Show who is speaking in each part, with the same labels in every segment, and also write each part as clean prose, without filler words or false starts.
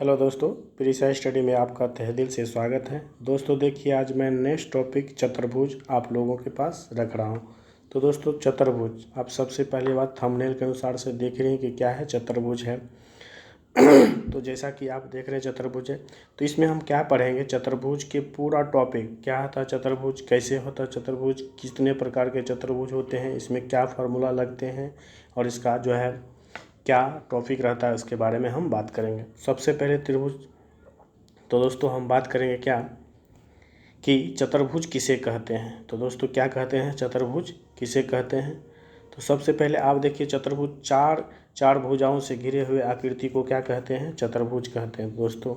Speaker 1: Hello दोस्तों, प्रीसा study में आपका तहे दिल से स्वागत है। दोस्तों देखिए, आज मैं नेक्स्ट टॉपिक चतुर्भुज आप लोगों के पास रख रहा हूं। तो दोस्तों चतुर्भुज, आप सबसे पहली बात थंबनेल के अनुसार से देख रहे हैं कि क्या है, चतुर्भुज है। तो जैसा कि आप देख रहे हैं चतुर्भुज है, तो इसमें हम क्या पढ़ेंगे, चतुर्भुज के पूरा टॉपिक क्या होता है, चतुर्भुज कैसे होता है, चतुर्भुज कितने प्रकार के चतुर्भुज होते हैं, इसमें क्या फार्मूला लगते हैं और इसका जो है क्या टॉपिक रहता है, उसके बारे में हम बात करेंगे। सबसे पहले त्रिभुज, तो दोस्तों हम बात करेंगे क्या कि चतुर्भुज किसे कहते हैं। तो दोस्तों क्या कहते हैं, चतुर्भुज किसे कहते हैं। तो सबसे पहले आप देखिए, चतुर्भुज चार भुजाओं से घिरे हुए आकृति को क्या कहते हैं, चतुर्भुज कहते हैं। दोस्तों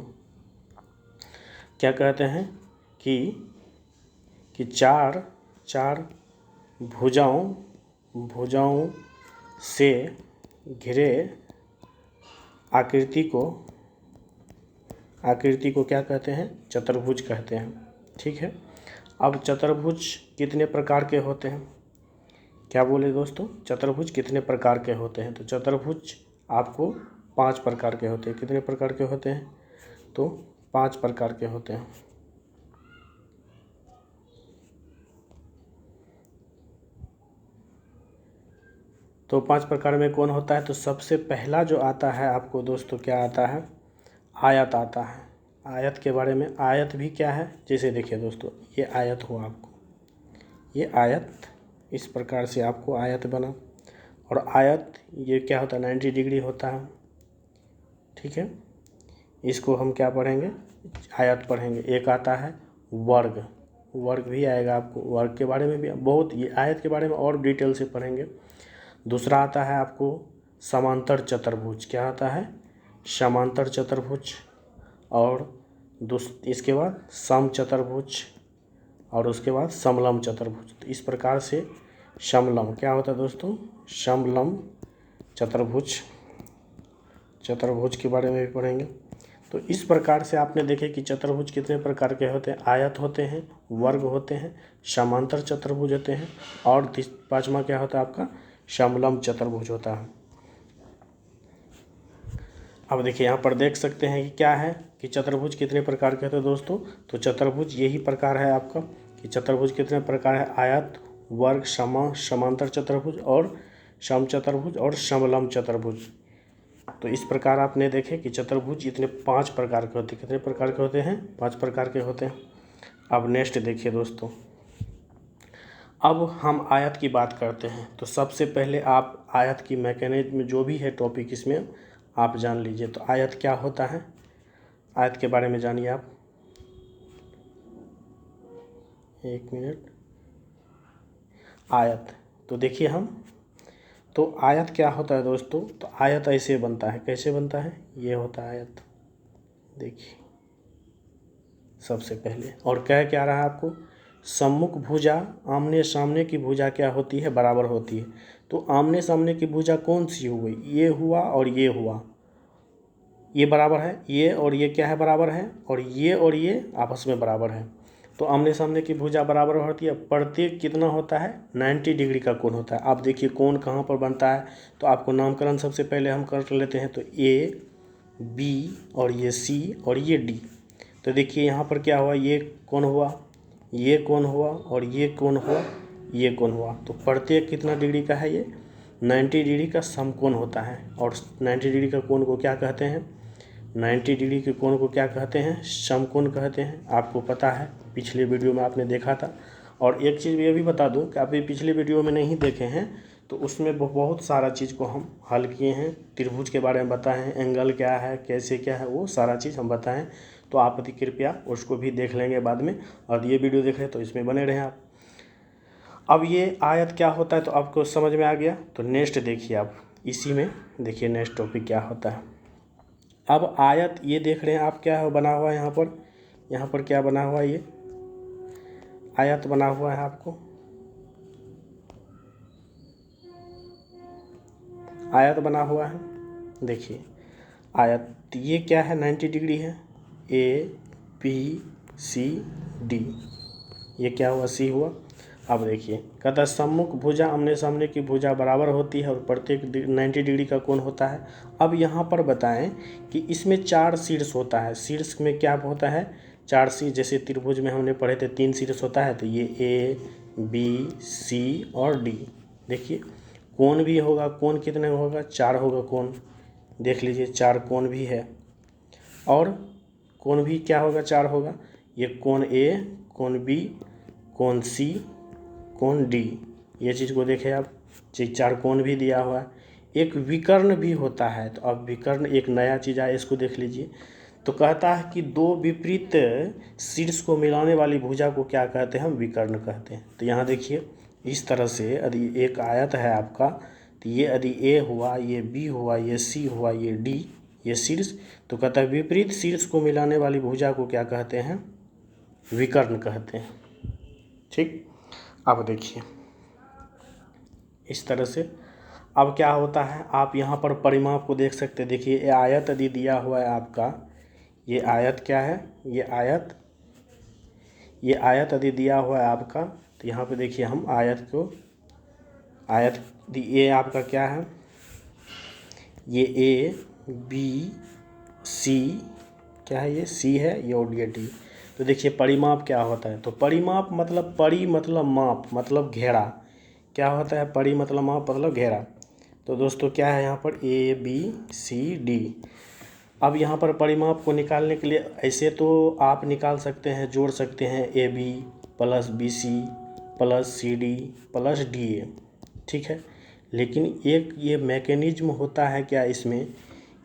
Speaker 1: क्या कहते हैं कि चार भुजाओं से घिरे आकृति को क्या कहते हैं, चतुर्भुज कहते हैं। ठीक है। अब चतुर्भुज कितने प्रकार के होते हैं, क्या बोले दोस्तों, चतुर्भुज कितने प्रकार के होते हैं। तो चतुर्भुज आपको 5 प्रकार के होते हैं। कितने प्रकार के होते हैं, तो 5 प्रकार के होते हैं। तो 5 प्रकार में कौन होता है, तो सबसे पहला जो आता है आपको दोस्तों, क्या आता है, आयत आता है। आयत के बारे में, आयत भी क्या है, जैसे देखिए दोस्तों, ये आयत हुआ, आपको ये आयत इस प्रकार से आपको आयत बना, और आयत ये क्या होता है, 90 डिग्री होता है। ठीक है, इसको हम क्या पढ़ेंगे, आयत पढ़ेंगे। एक आता है वर्ग, वर्ग भी आएगा आपको, वर्ग के बारे में भी बहुत, ये आयत के बारे में और डिटेल से पढ़ेंगे। दूसरा आता है आपको समांतर चतुर्भुज, क्या आता है, समांतर चतुर्भुज। और इसके बाद सम चतुर्भुज, और उसके बाद समलम चतुर्भुज। तो इस प्रकार से समलम क्या होता है दोस्तों, समलम चतुर्भुज के बारे में भी पढ़ेंगे। तो इस प्रकार से आपने देखे कि चतुर्भुज कितने प्रकार के होते हैं, आयत होते हैं, वर्ग होते हैं, समांतर चतुर्भुज होते हैं, और 5वां क्या होता है आपका, समलम चतुर्भुज होता है। अब देखिए यहाँ पर देख सकते हैं कि क्या है कि चतुर्भुज कितने प्रकार के होते हैं दोस्तों। तो चतुर्भुज यही प्रकार है आपका कि चतुर्भुज कितने प्रकार है, आयत, वर्ग, समांतर चतुर्भुज और सम चतुर्भुज और समलम चतुर्भुज। तो इस प्रकार आपने देखे कि चतुर्भुज इतने 5 प्रकार के होते हैं। कितने प्रकार के होते हैं, 5 प्रकार के होते हैं। अब नेक्स्ट देखिए दोस्तों, अब हम आयत की बात करते हैं। तो सबसे पहले आप आयत की मैकेनिज्म जो भी है टॉपिक, इसमें आप जान लीजिए। तो आयत क्या होता है, आयत के बारे में जानिए आप। एक मिनट, आयत, तो देखिए हम, तो आयत क्या होता है दोस्तों, तो आयत ऐसे बनता है, कैसे बनता है, ये होता है आयत, देखिए सबसे पहले। और क्या रहा आपको, सम्मुख भुजा, आमने सामने की भुजा क्या होती है, बराबर होती है। तो आमने सामने की भुजा कौन सी हो गई, ये हुआ और ये हुआ, ये बराबर है, ये और ये क्या है, बराबर है, और ये आपस में बराबर है। तो आमने सामने की भुजा बराबर होती है। प्रत्येक कितना होता है, 90 डिग्री का कोण होता है। आप देखिए कोण कहाँ पर बनता है, तो आपको नामकरण सबसे पहले हम कर लेते हैं। तो ए, बी, और ये सी, और ये डी। तो देखिए यहाँ पर क्या हुआ, ये कोण हुआ, ये कोण हुआ, और ये कोण हुआ, ये कोण हुआ। तो प्रत्येक कितना डिग्री का है, ये 90 डिग्री का समकोण होता है। और 90 डिग्री का कोण को क्या कहते हैं, 90 डिग्री के कोण को क्या कहते हैं, समकोण कहते हैं। आपको पता है, पिछले वीडियो में आपने देखा था। और एक चीज़ ये भी बता दूं कि आप ये पिछले वीडियो में नहीं देखे हैं, तो उसमें बहुत सारा चीज़ को हम हल किए हैं। त्रिभुज के बारे में बताए हैं, एंगल क्या है, कैसे क्या है, वो सारा चीज़ हम बताएं। तो आप अति कृपया उसको भी देख लेंगे बाद में, और ये वीडियो देख रहे तो इसमें बने रहें आप। अब ये आयत क्या होता है, तो आपको समझ में आ गया। तो नेक्स्ट देखिए आप, इसी में देखिए नेक्स्ट टॉपिक क्या होता है। अब आयत ये देख रहे हैं आप, क्या बना हुआ है यहाँ पर क्या बना हुआ है, ये आयत बना हुआ है आपको, आयत बना हुआ है। देखिए आयत ये क्या है, 90 डिग्री है, ए, बी, सी, डी, ये क्या हुआ, सी हुआ। अब देखिए कहता है सम्मुख भुजा आमने सामने की भुजा बराबर होती है और प्रत्येक 90 डिग्री का कोण होता है। अब यहाँ पर बताएं कि इसमें 4 शीर्ष होता है। शीर्ष में क्या होता है? 4 शीर्ष, जैसे त्रिभुज में हमने पढ़े थे 3 शीर्ष होता है, तो ये ए बी सी और डी। देखिए कोण भी होगा, कोण कितने होगा? 4 होगा कोण, देख लीजिए 4 कोण भी है, और कोण भी क्या होगा? 4 होगा। ये कोण ए, कोण बी, कोण सी, कोण डी, ये चीज़ को देखें आप, 4 कोण भी दिया हुआ है। एक विकर्ण भी होता है, तो अब विकर्ण एक नया चीज़ है, इसको देख लीजिए। तो कहता है कि दो विपरीत शीर्ष को मिलाने वाली भुजा को क्या कहते हैं? हम विकर्ण कहते हैं। तो यहाँ देखिए इस तरह से यदि एक आयत है आपका, तो ये यदि ए हुआ, ये बी हुआ, ये सी हुआ, ये डी, ये शीर्ष, तो कहता है विपरीत शीर्ष को मिलाने वाली भुजा को क्या कहते हैं? विकर्ण कहते हैं। ठीक, अब देखिए इस तरह से अब क्या होता है, आप यहाँ पर परिमाप को देख सकते हैं। देखिए ये आयत यदि दिया हुआ है आपका, ये आयत क्या है? ये आयत यदि दिया हुआ है आपका, तो यहाँ पे देखिए हम आयत ये आपका क्या है? ये ए बी सी, क्या है? ये सी है, ये और ये डी। तो देखिए परिमाप क्या होता है? तो परिमाप मतलब परि मतलब माप मतलब घेरा। क्या होता है? परि मतलब माप मतलब घेरा। तो दोस्तों क्या है यहाँ पर? A B C D. अब यहाँ पर परिमाप को निकालने के लिए ऐसे तो आप निकाल सकते हैं, जोड़ सकते हैं A B plus B C plus C D plus D A, ठीक है। लेकिन एक ये मैकेनिज्म होता है क्या इसमें,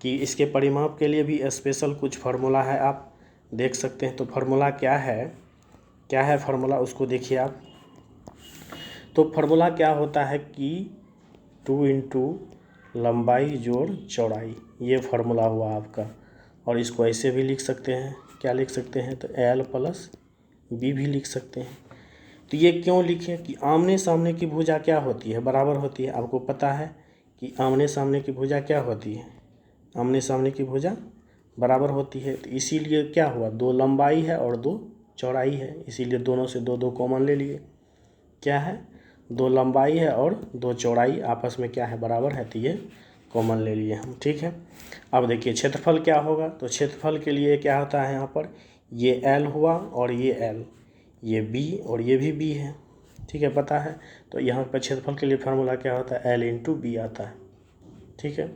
Speaker 1: कि इसके परिमाप के लिए भी स्पेशल कुछ फार्मूला है, आप देख सकते हैं। तो फार्मूला क्या है फार्मूला, उसको देखिए आप। तो फार्मूला क्या होता है कि 2 इंटू लंबाई जोड़ चौड़ाई, ये फार्मूला हुआ आपका। और इसको ऐसे भी लिख सकते हैं, क्या लिख सकते हैं? तो एल प्लस बी भी लिख सकते हैं। तो ये क्यों लिखे कि आमने सामने की भुजा क्या होती है? बराबर होती है। आपको पता है कि आमने सामने की भुजा क्या होती है? आमने सामने की भुजा बराबर होती है। तो इसीलिए क्या हुआ? 2 लंबाई है और 2 चौड़ाई है, इसीलिए दोनों से 2 2 कॉमन ले लिए। क्या है? 2 लंबाई है और 2 चौड़ाई आपस में क्या है? बराबर है, तो ये कॉमन ले लिए हम, ठीक है। अब देखिए क्षेत्रफल क्या होगा? तो क्षेत्रफल के लिए क्या होता है यहाँ पर? ये एल हुआ और ये एल, ये बी और ये भी बी है, ठीक है, पता है। तो यहाँ पर क्षेत्रफल के लिए फार्मूला क्या होता है? एल इंटू बी आता है, ठीक है।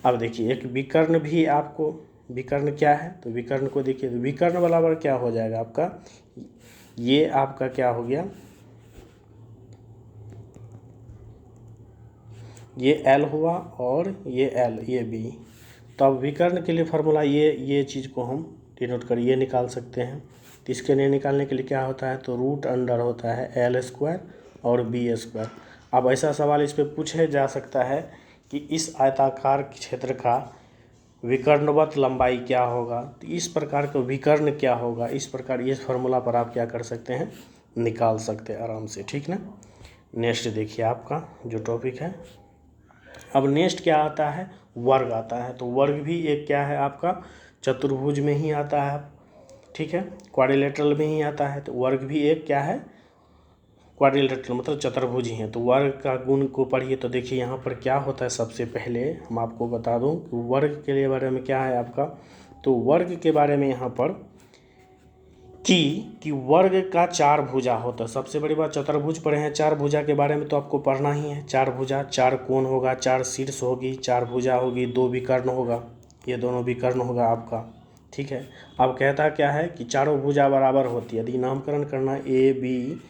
Speaker 1: अब देखिए एक विकर्ण भी आपको, विकर्ण क्या है? तो विकर्ण को देखिए, तो विकर्ण बराबर क्या हो जाएगा आपका? ये आपका क्या हो गया? ये एल हुआ और ये एल, ये बी। तो अब विकर्ण के लिए फार्मूला ये चीज़ को हम डिनोट कर ये निकाल सकते हैं। तो इसके लिए निकालने के लिए क्या होता है? तो रूट अंडर होता है एल स्क्वायर और बी स्क्वायर। अब ऐसा सवाल इस पर पूछा जा सकता है कि इस आयताकार क्षेत्र का विकर्णवत लंबाई क्या होगा? तो इस प्रकार का विकर्ण क्या होगा? इस प्रकार इस फार्मूला पर आप क्या कर सकते हैं? निकाल सकते हैं आराम से, ठीक ना। नेक्स्ट देखिए आपका जो टॉपिक है, अब नेक्स्ट क्या आता है? वर्ग आता है। तो वर्ग भी एक क्या है आपका? चतुर्भुज में ही आता है, ठीक है, क्वाड्रिलेटरल में ही आता है। तो वर्ग भी एक क्या है? क्वाड्रिलेटरल मतलब चतुर्भुज ही है। तो वर्ग का गुण को पढ़िए। तो देखिए यहाँ पर क्या होता है, सबसे पहले हम आपको बता दूं कि वर्ग के लिए बारे में क्या है आपका। तो वर्ग के बारे में यहाँ पर कि वर्ग का 4 भुजा होता है। सबसे बड़ी बात चतुर्भुज पढ़े हैं, 4 भुजा के बारे में तो आपको पढ़ना ही है। 4 भुजा, 4 कोण होगा, 4 शीर्ष होगी, 4 भुजा होगी, 2 विकर्ण होगा, ये दोनों विकर्ण होगा आपका, ठीक है। अब कहता क्या है कि चारों भुजा बराबर होती है। यदि नामकरण करना ए बी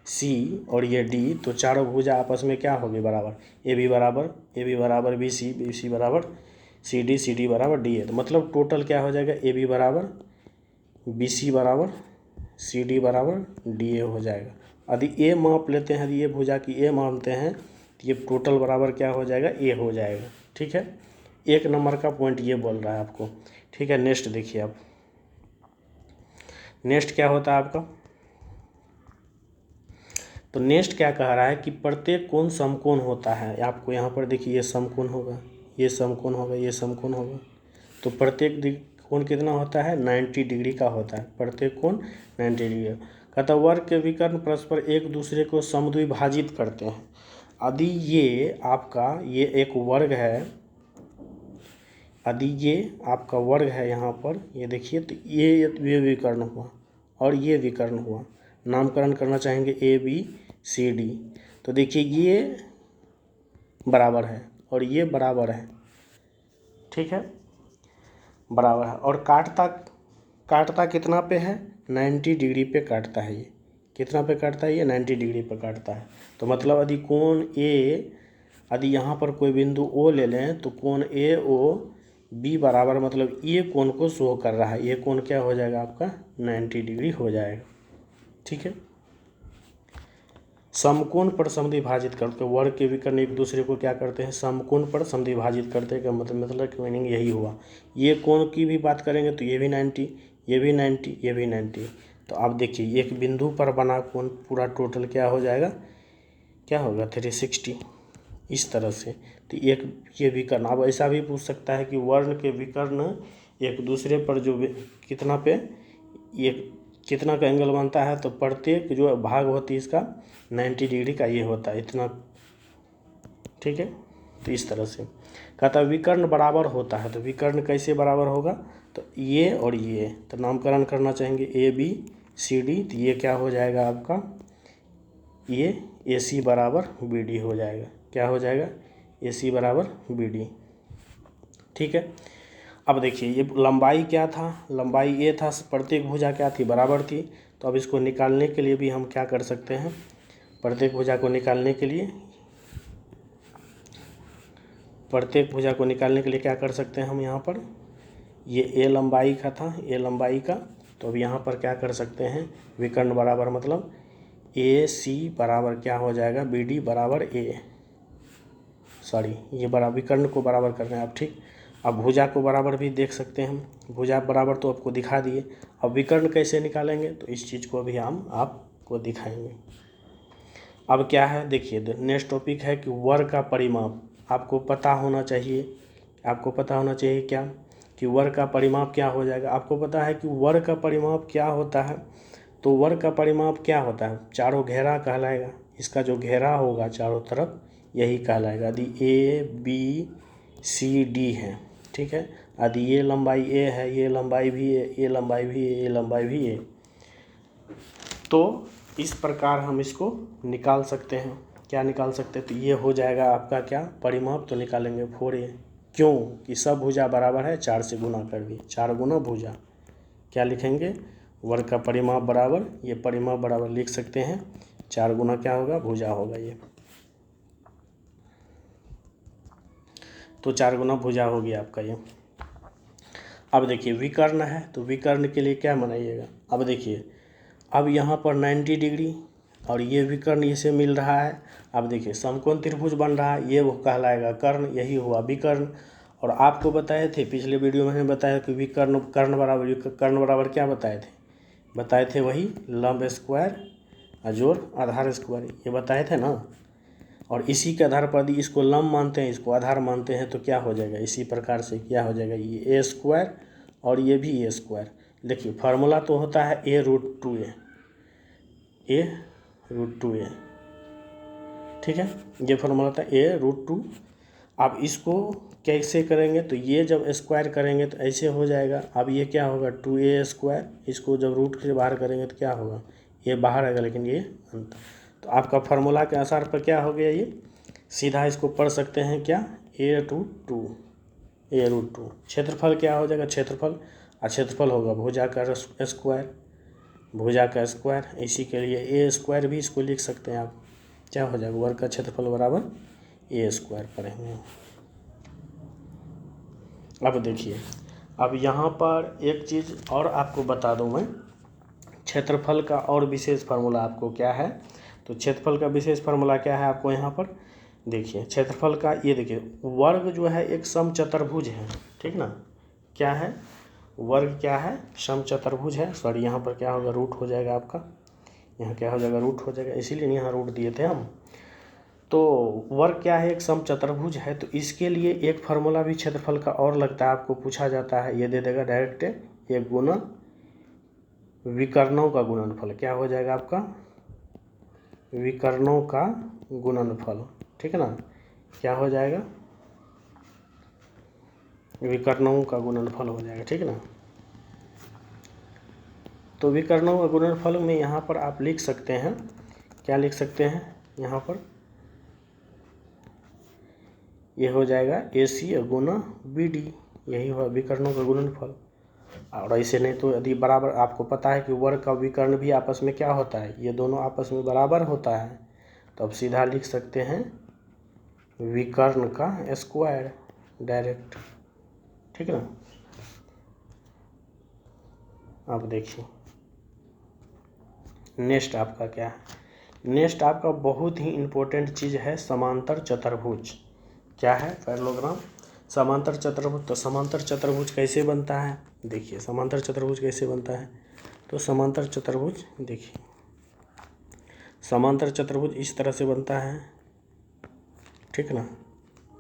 Speaker 1: सी और ये डी, तो चारों भुजा आपस में क्या होगी? बराबर। ए बी बराबर बी सी बराबर सी डी बराबर डी है। तो मतलब टोटल क्या हो जाएगा? ए बी बराबर बी सी बराबर सी डी बराबर डी ए हो जाएगा। यदि ए माप लेते हैं, यदि ये भुजा की ए मानते हैं, तो ये टोटल बराबर क्या हो जाएगा? ए हो जाएगा, ठीक है। 1 नंबर का पॉइंट ये बोल रहा है आपको, ठीक है। नेक्स्ट देखिए आप, नेक्स्ट क्या होता है आपका? तो नेक्स्ट क्या कह रहा है कि प्रत्येक कोण समकोण होता है। आपको यहाँ पर देखिए ये समकोण होगा, ये समकोण होगा, ये समकोण होगा। तो प्रत्येक कोण कितना होता है? 90 डिग्री का होता है। प्रत्येक कोण 90 डिग्री। कहता वर्ग के विकर्ण परस्पर एक दूसरे को समद्विभाजित करते हैं। यदि ये आपका ये एक वर्ग है, यदि ये आपका वर्ग है यहाँ पर, ये देखिए, तो ये विकर्ण हुआ और ये विकर्ण हुआ। नामकरण करना चाहेंगे ए बी सी डी, तो देखिए ये बराबर है और ये बराबर है, ठीक है, बराबर है। और काटता कितना पे है, 90 डिग्री पे काटता है। ये कितना पे काटता है, ये 90 डिग्री पे काटता है। तो मतलब यदि कोण ए, यदि यहाँ पर कोई बिंदु ओ ले लें तो कोण ए ओ बी बराबर, मतलब ये कोण को शो कर रहा है। ये कोण क्या हो जाएगा आपका, 90 डिग्री हो जाएगा, ठीक है। समकोण पर समद्विभाजित करते, वर्ग के विकर्ण एक दूसरे को क्या करते हैं, समकोण पर समद्विभाजित करते हैं। मतलब कि मीनिंग यही हुआ। ये कोण की भी बात करेंगे तो ये भी 90, ये भी 90, ये भी 90। तो आप देखिए एक बिंदु पर बना कोण पूरा टोटल क्या हो जाएगा, क्या होगा, 360, इस तरह से। तो एक ये विकर्ण, अब ऐसा भी पूछ सकता है कि वर्ण के विकर्ण एक दूसरे पर जो कितना पे ये कितना का एंगल बनता है, तो प्रत्येक जो भाग होती है इसका 90 डिग्री का ये होता है इतना, ठीक है। तो इस तरह से कहता है विकर्ण बराबर होता है। तो विकर्ण कैसे बराबर होगा, तो ये और ये, तो नामकरण करना चाहेंगे ए बी सी डी, तो ये क्या हो जाएगा आपका, ये ए सी बराबर बी डी हो जाएगा। क्या हो जाएगा, ए सी बराबर बी डी, ठीक है। अब देखिए ये लंबाई क्या था, लंबाई ये था, प्रत्येक भुजा क्या थी, बराबर थी। तो अब इसको निकालने के लिए भी हम क्या कर सकते हैं, प्रत्येक भुजा को निकालने के लिए क्या कर सकते हैं हम, यहाँ पर ये ए लंबाई का था, ए लंबाई का, तो अब यहाँ पर क्या कर सकते हैं, विकर्ण बराबर, मतलब ए सी बराबर क्या हो जाएगा, बी डी बराबर ए, सॉरी ये बराबर विकर्ण को बराबर कर रहे हैं आप, ठीक। अब भुजा को बराबर भी देख सकते हैं हम, भुजा बराबर तो आपको दिखा दिए। अब विकर्ण कैसे निकालेंगे, तो इस चीज़ को भी हम आपको दिखाएंगे। अब क्या है, देखिए नेक्स्ट टॉपिक है कि वर्ग का परिमाप आपको पता होना चाहिए। आपको पता होना चाहिए क्या, कि वर्ग का परिमाप क्या हो जाएगा। आपको पता है कि वर्ग का परिमाप क्या होता है, तो वर्ग का परिमाप क्या होता है, चारों घेरा कहलाएगा। इसका जो घेरा होगा चारों तरफ यही कहलाएगा। यदि ए बी सी डी है, ठीक है, यदि ये लंबाई ए है, ये लंबाई भी ए, ये लंबाई भी ए, ये लंबाई भी ए, तो इस प्रकार हम इसको निकाल सकते हैं। क्या निकाल सकते हैं, तो ये हो जाएगा आपका क्या, परिमाप तो निकालेंगे 4a, क्यों कि सब भुजा बराबर है, 4 से गुना कर दिए, 4 गुना भुजा। क्या लिखेंगे, वर्ग का परिमाप बराबर, ये परिमाप बराबर लिख सकते हैं, 4 गुना क्या होगा, भुजा होगा ये, तो 4 गुना भुजा होगी आपका ये। अब देखिए विकर्ण है, तो विकर्ण के लिए क्या बनाइएगा। अब देखिए अब यहाँ पर 90 डिग्री और ये विकर्ण इसे मिल रहा है। अब देखिए समकोण त्रिभुज बन रहा है, ये वो कहलाएगा कर्ण, यही हुआ विकर्ण। और आपको बताए थे पिछले वीडियो में, मैंने बताया कि विकर्ण कर्ण बराबर क्या बताए थे वही लंब स्क्वायर जोड़ आधार स्क्वायर, ये बताए थे ना। और इसी के आधार पर यदि इसको लंब मानते हैं, इसको आधार मानते हैं, तो क्या हो जाएगा, इसी प्रकार से क्या हो जाएगा, ये ए स्क्वायर और ये भी ए स्क्वायर। देखिए फार्मूला तो होता है ए रूट टू ए, ठीक है, ये फार्मूला था ए रूट टू। अब इसको कैसे करेंगे, तो ये जब स्क्वायर करेंगे तो ऐसे हो जाएगा। अब ये क्या होगा, 2a स्क्वायर, इसको जब रूट से बाहर करेंगे तो क्या होगा, ये बाहर आएगा लेकिन ये अंतर। तो आपका फार्मूला के आधार पर क्या हो गया, ये सीधा इसको पढ़ सकते हैं क्या, ए रूट टू। क्षेत्रफल क्या हो जाएगा, क्षेत्रफल होगा भुजा का स्क्वायर, इसी के लिए ए स्क्वायर भी इसको लिख सकते हैं आप। क्या हो जाएगा, वर्ग का क्षेत्रफल बराबर ए स्क्वायर पढ़ेंगे। अब देखिए अब यहाँ पर एक चीज़ और आपको बता दूँ मैं, क्षेत्रफल का और विशेष फार्मूला आपको क्या है, तो क्षेत्रफल का विशेष फार्मूला क्या है आपको यहाँ पर देखिए। क्षेत्रफल का ये देखिए, वर्ग जो है एक समचतुर्भुज है, ठीक ना, क्या है, वर्ग क्या है, समचतुर्भुज है। सॉरी यहाँ पर क्या होगा, रूट हो जाएगा आपका, यहाँ क्या हो जाएगा, रूट हो जाएगा, इसीलिए यहाँ रूट दिए थे हम। तो वर्ग क्या है, एक समचतुर्भुज है। तो इसके लिए एक फार्मूला भी क्षेत्रफल का और लगता है, आपको पूछा जाता है, ये दे देगा डायरेक्ट, 1 गुना विकर्णों का गुणनफल। क्या हो जाएगा आपका? विकर्णों का गुणनफल, ठीक है ना। क्या हो जाएगा? विकर्णों का गुणनफल हो जाएगा, ठीक है ना। तो विकर्णों का गुणनफल में यहाँ पर आप लिख सकते हैं, क्या लिख सकते हैं यहाँ पर? ये हो जाएगा AC गुना BD, यही हुआ विकर्णों का गुणनफल। और ऐसे नहीं तो यदि बराबर, आपको पता है कि वर्ग का विकर्ण भी आपस में क्या होता है, ये दोनों आपस में बराबर होता है, तो अब सीधा लिख सकते हैं विकर्ण का स्क्वायर डायरेक्ट, ठीक है ना। अब देखिए नेक्स्ट आपका क्या है? नेक्स्ट आपका बहुत ही इम्पोर्टेंट चीज़ है समांतर चतुर्भुज। क्या है? पैरेललोग्राम, समांतर चतुर्भुज। तो समांतर चतुर्भुज कैसे बनता है? देखिए समांतर चतुर्भुज कैसे बनता है। तो समांतर चतुर्भुज देखिए, समांतर चतुर्भुज इस तरह से बनता है, ठीक ना।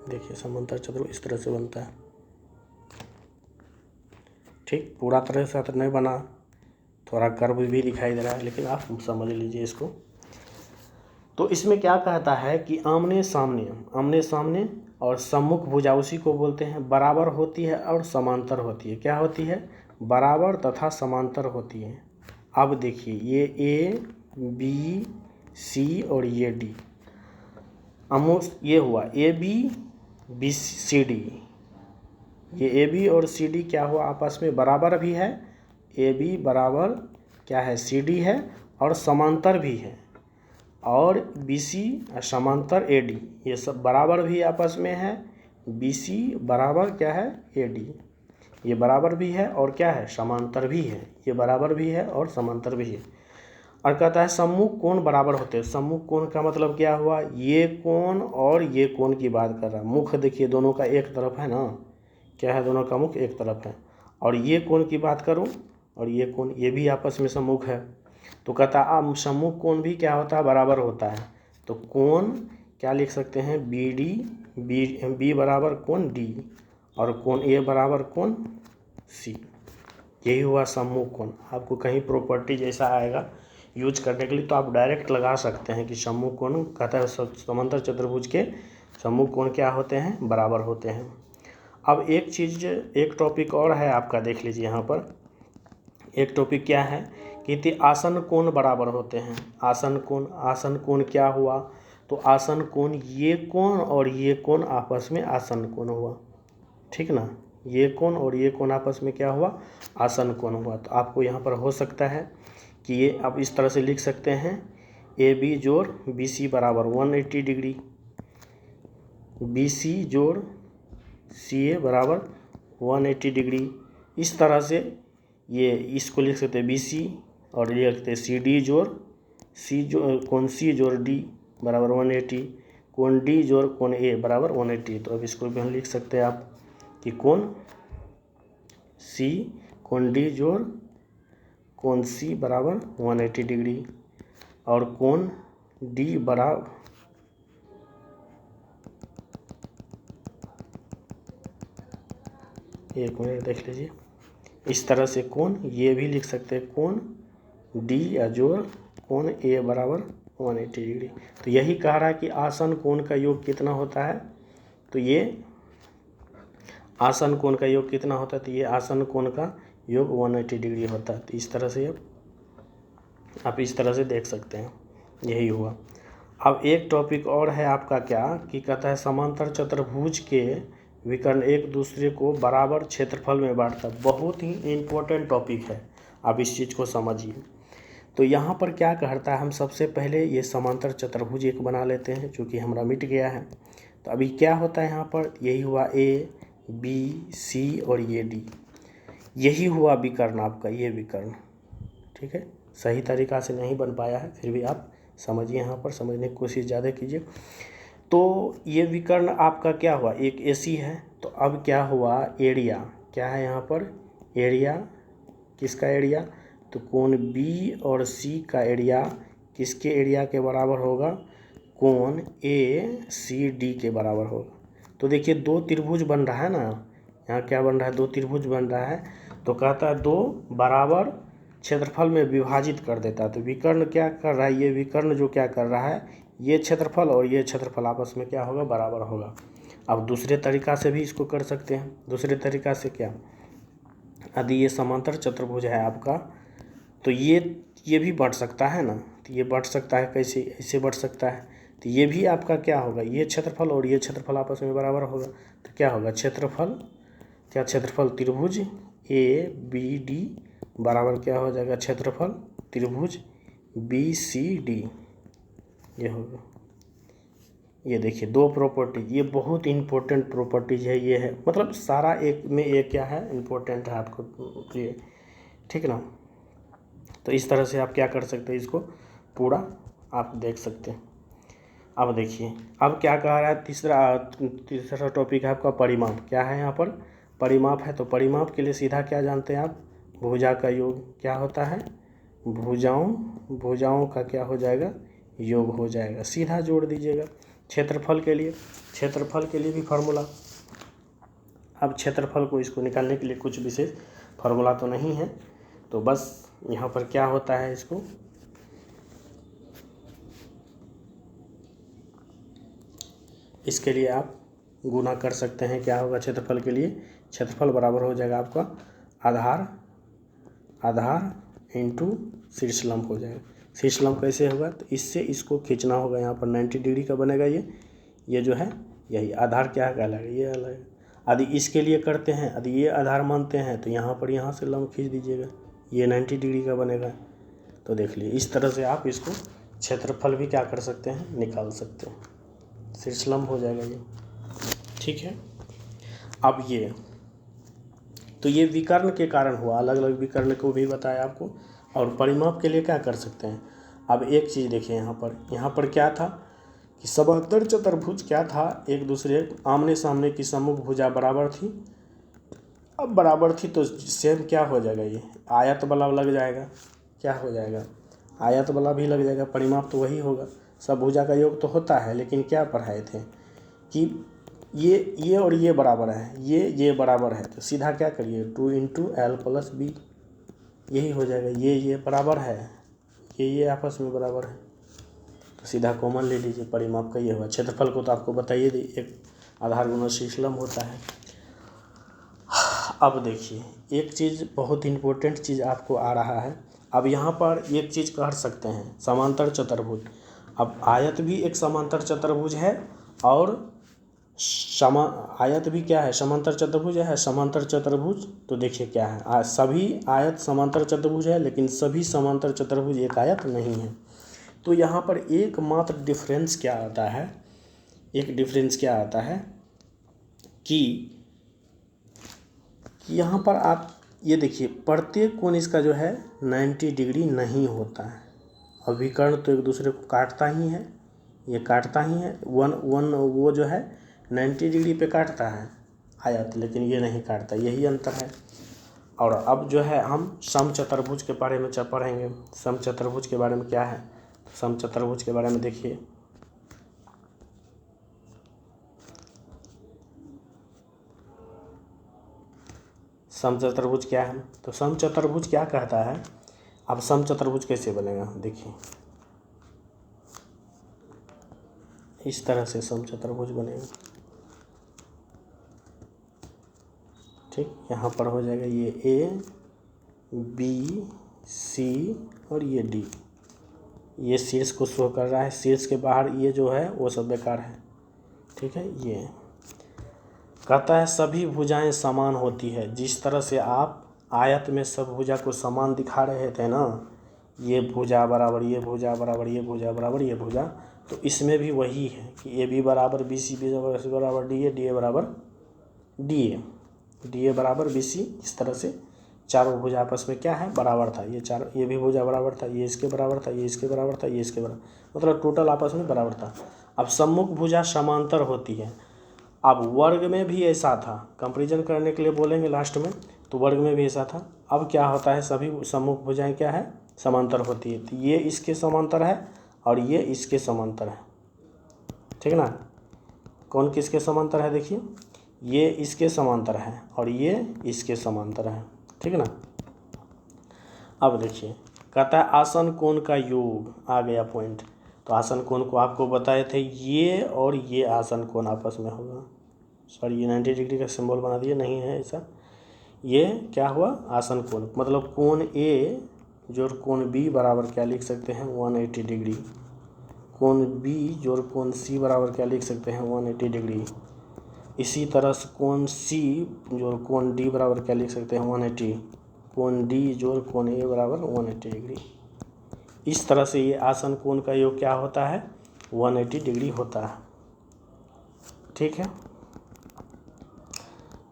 Speaker 1: देखिए समांतर चतुर्भुज इस तरह से बनता है, ठीक। पूरा तरह से तो नहीं बना, थोड़ा कर्व भी दिखाई दे रहा है, लेकिन आप समझ लीजिए इसको। तो इसमें क्या कहता है कि आमने सामने, आमने सामने और सम्मुख भुजा उसी को बोलते हैं, बराबर होती है और समांतर होती है। क्या होती है? बराबर तथा समांतर होती है। अब देखिए ये ABC और ये D, ये हुआ ABCD, ये AB और CD क्या हुआ? आपस में बराबर भी है, AB बराबर क्या है? CD है, और समांतर भी है। और BC समांतर AD, ये सब बराबर भी आपस में है। BC बराबर क्या है? AD, ये बराबर भी है और क्या है? समांतर भी है। ये बराबर भी है और समांतर भी है। और कहता है सम्मुख कोण बराबर होते हैं। सम्मुख कोण का मतलब क्या हुआ? ये कोण और ये कोण की बात कर रहा है। मुख देखिए दोनों का एक तरफ है ना, क्या है? दोनों का मुख एक तरफ है। और ये कोण की बात करूं, और ये कोण, ये भी आपस में सम्मुख है। तो कहता है सम्मुख कोण भी क्या होता है? बराबर होता है। तो कोण क्या लिख सकते हैं? B बराबर कोण D, और कोण A बराबर कोण C। यही हुआ सम्मुख कोण। आपको कहीं प्रॉपर्टी जैसा आएगा यूज करने के लिए, तो आप डायरेक्ट लगा सकते हैं कि सम्मुख कोण कहता है समांतर चतुर्भुज के सम्मुख कोण क्या होते हैं? बराबर होते हैं। अब एक चीज़, एक टॉपिक और है आपका, देख लीजिए यहाँ पर। एक टॉपिक क्या है कि आसन कोण बराबर होते हैं। आसन कोण, आसन कोण क्या हुआ? तो आसन कोण ये कोण और ये कोण आपस में आसन कोण हुआ, ठीक ना। ये कोण और ये कोण आपस में क्या हुआ? आसन कोण हुआ। तो आपको यहाँ पर हो सकता है कि ये आप इस तरह से लिख सकते हैं AB जोड़ BC बराबर 180 डिग्री, BC जोड़ CA बराबर 180 डिग्री। इस तरह से ये इसको लिख सकते हैं BC, और ये लिखते हैं CD जोड़ कोण C जोड़ D बराबर 180, कोण D जोड़ कोण A बराबर 180। तो अब इसको भी हम लिख सकते हैं आप कि कोण C कोण D जोड़ कोण C बराबर 180 डिग्री, और कोण D बराबर, एक मिनट देख लीजिए, इस तरह से कोण ये भी लिख सकते हैं, कोण D या जोड़ कोण A बराबर 180 डिग्री। तो यही कह रहा है कि आसन कोण का योग कितना होता है। तो ये आसन कोण का योग कितना होता है? तो ये आसन कोण का योग 180 डिग्री होता है। तो इस तरह से आप इस तरह से देख सकते हैं, यही हुआ। अब एक टॉपिक और है आपका, क्या कि कहता है समांतर चतुर्भुज के विकर्ण एक दूसरे को बराबर क्षेत्रफल में बांटता है। बहुत ही इम्पोर्टेंट टॉपिक है, आप इस चीज़ को समझिए। तो यहाँ पर क्या कहता है, हम सबसे पहले ये समांतर चतुर्भुज एक बना लेते हैं, चूँकि हमारा मिट गया है। तो अभी क्या होता है यहाँ पर? यही हुआ ABC और ये D, यही हुआ विकर्ण आपका, ये विकर्ण, ठीक है। सही तरीक़ा से नहीं बन पाया है, फिर भी आप समझिए, यहाँ पर समझने की कोशिश ज़्यादा कीजिए। तो ये विकर्ण आपका क्या हुआ? एक AC है। तो अब क्या हुआ? एरिया क्या है यहाँ पर? एरिया किसका एरिया? तो कोण B और C का एरिया किसके एरिया के बराबर होगा? कोण ACD के बराबर होगा। तो देखिए दो त्रिभुज बन रहा है ना, यहाँ क्या बन रहा है? दो त्रिभुज बन रहा है। तो कहता है दो बराबर क्षेत्रफल में विभाजित कर देता है। तो विकर्ण क्या कर रहा है, ये विकर्ण जो क्या कर रहा है, ये क्षेत्रफल और ये क्षेत्रफल आपस में क्या होगा, बराबर होगा। अब दूसरे तरीका से भी इसको कर सकते हैं। दूसरे तरीका से क्या, यदि ये समांतर चतुर्भुज है आपका, तो ये भी बढ़ सकता है ना, तो ये बढ़ सकता है कैसे, ऐसे बढ़ सकता है। तो ये भी आपका क्या होगा, ये क्षेत्रफल और ये क्षेत्रफल आपस में बराबर होगा। तो क्या होगा, क्षेत्रफल क्या, क्षेत्रफल त्रिभुज ABD बराबर क्या हो जाएगा, क्षेत्रफल त्रिभुज BCD। ये होगा। ये देखिए दो प्रॉपर्टीज, ये बहुत इंपॉर्टेंट प्रॉपर्टीज है। ये है मतलब सारा एक में ये क्या है, इंपॉर्टेंट है आपको ये, ठीक है ना। तो इस तरह से आप क्या कर सकते हैं, इसको पूरा आप देख सकते हैं। अब देखिए अब क्या कह रहा है, तीसरा टॉपिक है आपका परिमाप। क्या है यहाँ पर, परिमाप है। तो परिमाप के लिए सीधा क्या जानते हैं आप, भुजा का योग क्या होता है, भुजाओं का क्या हो जाएगा, योग हो जाएगा। सीधा जोड़ दीजिएगा। क्षेत्रफल के लिए भी फार्मूला। अब क्षेत्रफल को इसको निकालने के लिए कुछ विशेष फार्मूला तो नहीं है, तो बस यहाँ पर क्या होता है, इसको इसके लिए आप गुना कर सकते हैं। क्या होगा क्षेत्रफल के लिए, क्षेत्रफल बराबर हो जाएगा आपका आधार इंटू शीर्षलंब हो जाएगा। शीर्षलंब कैसे होगा, तो इससे इसको खींचना होगा, यहाँ पर 90 डिग्री का बनेगा। ये जो है यही आधार क्या कहलाएगा, ये अलग। यदि इसके लिए करते हैं, यदि ये आधार मानते हैं, तो यहाँ से लंब खींच दीजिएगा, ये 90 डिग्री का बनेगा। तो देख लीजिए इस तरह से आप इसको क्षेत्रफल भी क्या कर सकते हैं, निकाल सकते हैं। शीर्षलंब हो जाएगा ये, ठीक है। अब ये तो ये विकर्ण के कारण हुआ, अलग अलग विकर्ण को भी बताया आपको। और परिमाप के लिए क्या कर सकते हैं, अब एक चीज़ देखिए यहाँ पर क्या था कि समांतर चतुर्भुज क्या था, एक दूसरे आमने सामने की सम्मुख भुजा बराबर थी। अब बराबर थी तो सेम क्या हो जाएगा, ये आयत वाला लग जाएगा, क्या हो जाएगा, आयत वाला भी लग जाएगा। परिमाप तो वही होगा, सब भुजा का योग तो होता है, लेकिन क्या पढ़ाए थे कि ये और ये बराबर है, ये बराबर है। तो सीधा क्या करिए, 2 × L + B, यही हो जाएगा। ये बराबर है, ये आपस में बराबर है, तो सीधा कॉमन ले लीजिए। परिमाप का ये हुआ। क्षेत्रफल को तो आपको बताइए दी, एक आधार गुना शीर्षलंब होता है। अब देखिए एक चीज़ बहुत इम्पोर्टेंट चीज़ आपको आ रहा है। अब यहाँ पर एक चीज़ कर सकते हैं, समांतर चतुर्भुज। अब आयत भी एक समांतर चतुर्भुज है, और आयत भी क्या है, समांतर चतुर्भुज है। समांतर चतुर्भुज तो देखिए क्या है, सभी आयत समांतर चतुर्भुज है, लेकिन सभी समांतर चतुर्भुज एक आयत नहीं है। तो यहाँ पर एकमात्र डिफरेंस क्या आता है, एक डिफरेंस क्या आता है कि यहाँ पर आप ये देखिए प्रत्येक कोण इसका जो है 90 डिग्री नहीं होता है। और विकर्ण तो एक दूसरे को काटता ही है, ये काटता ही है, वन वो जो है 90 डिग्री पे काटता है आयत, लेकिन ये नहीं काटता, यही अंतर है। और अब जो है हम समचतुर्भुज के बारे में पढ़ेंगे। समचतुर्भुज के बारे में क्या है, समचतुर्भुज के बारे में देखिए। समचतुर्भुज क्या है, तो समचतुर्भुज क्या कहता है। अब समचतुर्भुज कैसे बनेगा, देखिए इस तरह से समचतुर्भुज बनेगा, ठीक। यहाँ पर हो जाएगा ये A B C और ये D, ये शीर्ष को शो कर रहा है, शीर्ष के बाहर ये जो है वो सब बेकार है, ठीक है। ये कहता है सभी भुजाएं समान होती है। जिस तरह से आप आयत में सब भुजा को समान दिखा रहे थे ना, ये भुजा बराबर ये भुजा बराबर ये भुजा बराबर ये भुजा, तो इसमें भी वही है कि AB बराबर BC, BC बराबर DA, DA बराबर DA, DA बराबर BC। इस तरह से चारों भुजा आपस में क्या है, बराबर था। ये भी भुजा बराबर था, ये इसके बराबर था, ये इसके बराबर था, ये इसके बराबर, मतलब टोटल आपस में बराबर था। अब सम्मुख भुजा समांतर होती है। अब वर्ग में भी ऐसा था, कंपैरिजन करने के लिए बोलेंगे लास्ट में, तो वर्ग में भी ऐसा था। अब क्या होता है, सभी सम्मुख भुजाएं क्या है, समांतर होती है। तो ये इसके समांतर है और ये इसके समांतर है, ठीक है ना। कौन किसके समांतर है, देखिए ये इसके समांतर है और ये इसके समांतर है, ठीक है ना। अब देखिए कहता है आसन कोण का योग, आ गया पॉइंट। तो आसन कोण को आपको बताए थे ये और ये आसन कोण आपस में होगा। सॉरी ये 90 डिग्री का सिंबल बना दिए, नहीं है ऐसा। ये क्या हुआ आसन कोण, मतलब कोण ए जोड़ कोण बी बराबर क्या लिख सकते हैं 180 डिग्री। कोण बी जोड़ कोण सी बराबर क्या लिख सकते हैं 180 डिग्री। इसी तरह से कोण सी जोड़ कोण डी बराबर क्या लिख सकते हैं 180। कोण डी जोड़ कोण ए बराबर 180 डिग्री। इस तरह से ये आसन कोण का योग क्या होता है 180 डिग्री होता है। ठीक है,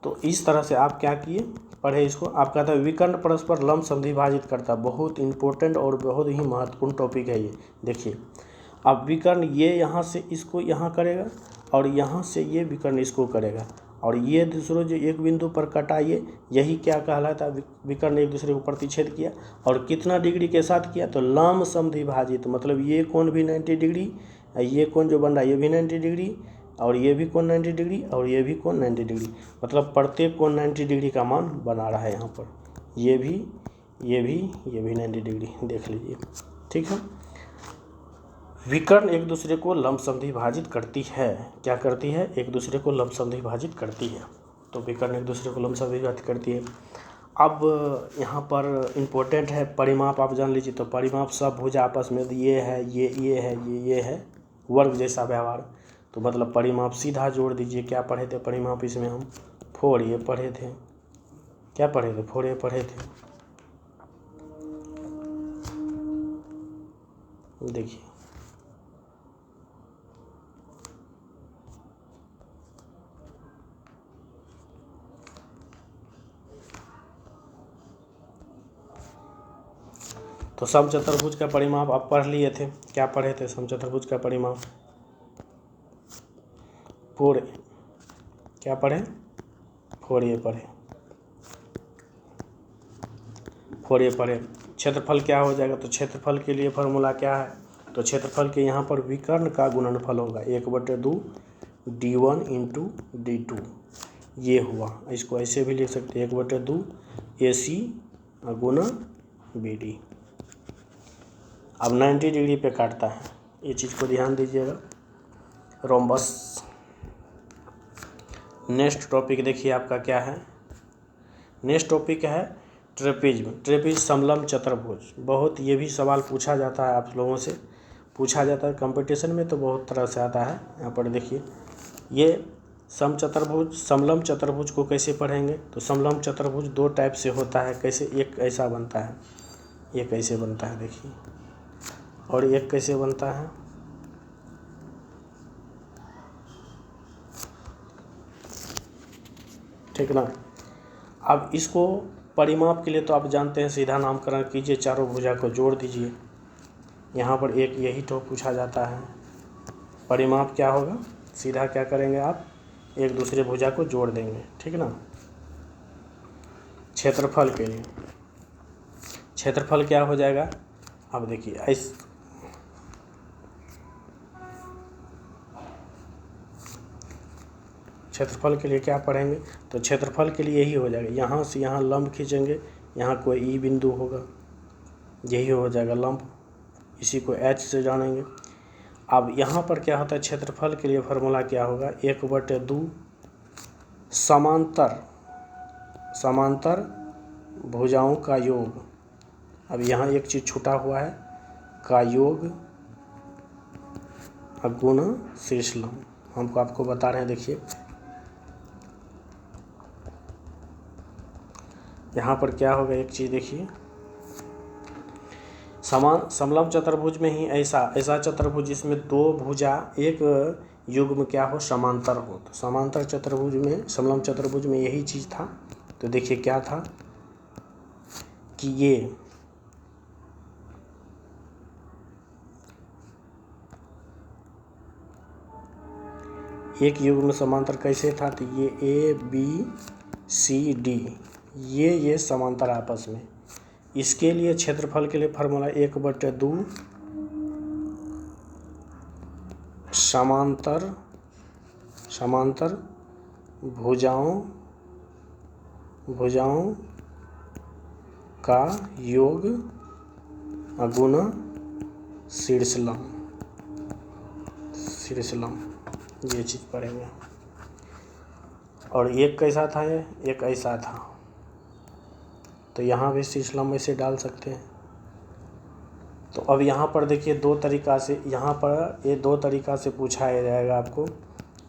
Speaker 1: तो इस तरह से आप क्या किए पढ़े इसको। आप कहता है विकर्ण परस्पर लंब संधि विभाजित करता है। बहुत इंपॉर्टेंट और बहुत ही महत्वपूर्ण टॉपिक है ये। देखिए अब विकर्ण ये यहाँ से इसको यहाँ करेगा और यहाँ से ये विकर्ण इसको करेगा, और ये दूसरों जो एक बिंदु पर कटा यही क्या कहलाता है विकर्ण एक दूसरे को प्रतिच्छेद किया। और कितना डिग्री के साथ किया तो लंब समद्वि विभाजित, मतलब ये कोण भी 90 डिग्री, ये कोण जो बन रहा है ये भी 90 डिग्री, और ये भी कोण 90 डिग्री, और ये भी कोण 90 डिग्री, मतलब प्रत्येक कोण 90 डिग्री का मान बना रहा है यहाँ पर। ये भी 90 डिग्री देख लीजिए। ठीक है, विकर्ण एक दूसरे को लंब समद्वि विभाजित करती है। क्या करती है, एक दूसरे को लंब समद्वि विभाजित करती है। तो विकर्ण एक दूसरे को लंब समद्वि विभाजित करती है। अब यहाँ पर इम्पोर्टेंट है परिमाप, आप जान लीजिए। तो परिमाप सब भुजा आपस में ये है, ये है वर्ग जैसा व्यवहार। तो मतलब परिमाप सीधा जोड़ दीजिए। क्या पढ़े थे परिमाप, इसमें हम 4a पढ़े थे। क्या पढ़े थे 4a पढ़े थे। देखिए तो समचतुर्भुज का परिमाप आप पढ़ लिए थे। क्या पढ़े थे समचतुर्भुज का परिमाप 4a। क्या पढ़े 4a पढ़े। क्षेत्रफल क्या हो जाएगा, तो क्षेत्रफल के लिए फार्मूला क्या है, तो क्षेत्रफल के यहाँ पर विकर्ण का गुणनफल होगा 1/2 d1 इंटू d2। ये हुआ, इसको ऐसे भी लिख सकते हैं 1/2 AC गुना BD। अब 90 डिग्री पे काटता है, ये चीज़ को ध्यान दीजिएगा। रोम्बस। नेक्स्ट टॉपिक देखिए आपका क्या है। नेक्स्ट टॉपिक है ट्रेपेज में। ट्रेपेज समलंब चतुर्भुज। बहुत ये भी सवाल पूछा जाता है, आप लोगों से पूछा जाता है कंपटीशन में, तो बहुत तरह से आता है। यहाँ पर देखिए ये समचतुर्भुज समलंब चतुर्भुज को कैसे पढ़ेंगे, तो समलंब चतुर्भुज दो टाइप से होता है। कैसे, एक ऐसा बनता है, एक ऐसे बनता है देखिए, और एक कैसे बनता है, ठीक ना। अब इसको परिमाप के लिए तो आप जानते हैं, सीधा नामकरण कीजिए, चारों भुजा को जोड़ दीजिए। यहाँ पर एक यही तो पूछा जाता है। परिमाप क्या होगा, सीधा क्या करेंगे आप, एक दूसरे भुजा को जोड़ देंगे, ठीक ना। क्षेत्रफल के लिए क्षेत्रफल क्या हो जाएगा, अब देखिए क्षेत्रफल के लिए क्या पढ़ेंगे, तो क्षेत्रफल के लिए यही हो जाएगा। यहाँ से यहाँ लंब खींचेंगे, यहाँ कोई ई बिंदु होगा, यही हो जाएगा लंब, इसी को H से जानेंगे। अब यहाँ पर क्या होता है, क्षेत्रफल के लिए फार्मूला क्या होगा 1/2 समांतर भुजाओं का योग। अब यहाँ एक चीज़ छूटा हुआ है, का योग गुणा शीर्ष लंब। हमको आपको बता रहे हैं, देखिए यहाँ पर क्या होगा, एक चीज़ देखिए, समलंब चतुर्भुज में ही ऐसा चतुर्भुज जिसमें दो भुजा एक युग्म क्या हो, समांतर हो। तो समांतर चतुर्भुज में, समलंब चतुर्भुज में यही चीज़ था। तो देखिए क्या था कि ये एक युग्म समांतर कैसे था, तो ये ABCD ये समांतर आपस में। इसके लिए क्षेत्रफल के लिए फार्मूला 1/2 समांतर भुजाओं का योग गुना शीर्षलम ये चीज़ पढ़ेंगे। और एक कैसा था, ये एक ऐसा था, तो यहाँ भी शीर्षलम ऐसे डाल सकते हैं। तो अब यहाँ पर देखिए दो तरीक़ा से, यहाँ पर ये दो तरीक़ा से पूछा जाएगा आपको।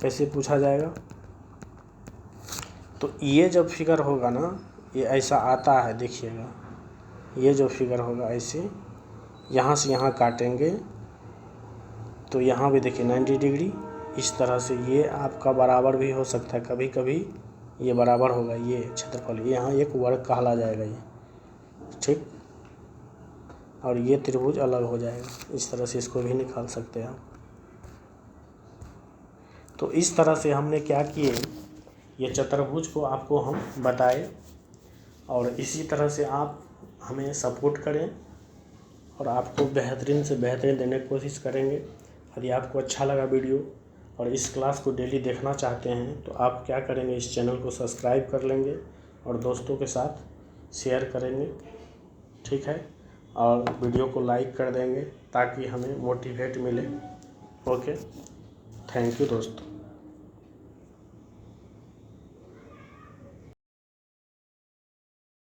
Speaker 1: कैसे पूछा जाएगा, तो ये जब फिगर होगा ना, ये ऐसा आता है, देखिएगा ये जो फिगर होगा ऐसे यहाँ से यहाँ काटेंगे तो यहाँ भी देखिए 90 डिग्री इस तरह से ये आपका बराबर भी हो सकता है, कभी कभी ये बराबर होगा, ये क्षेत्रफल यहाँ एक वर्ग कहला जाएगा ये, ठीक। और ये त्रिभुज अलग हो जाएगा, इस तरह से इसको भी निकाल सकते हैं आप। तो इस तरह से हमने क्या किए, ये चतुर्भुज को आपको हम बताए, और इसी तरह से आप हमें सपोर्ट करें और आपको बेहतरीन से बेहतरीन देने की कोशिश करेंगे। यदि आपको अच्छा लगा वीडियो और इस क्लास को डेली देखना चाहते हैं तो आप क्या करेंगे, इस चैनल को सब्सक्राइब कर लेंगे और दोस्तों के साथ शेयर करेंगे, ठीक है। और वीडियो को लाइक कर देंगे ताकि हमें मोटिवेट मिले। ओके, थैंक यू दोस्तों।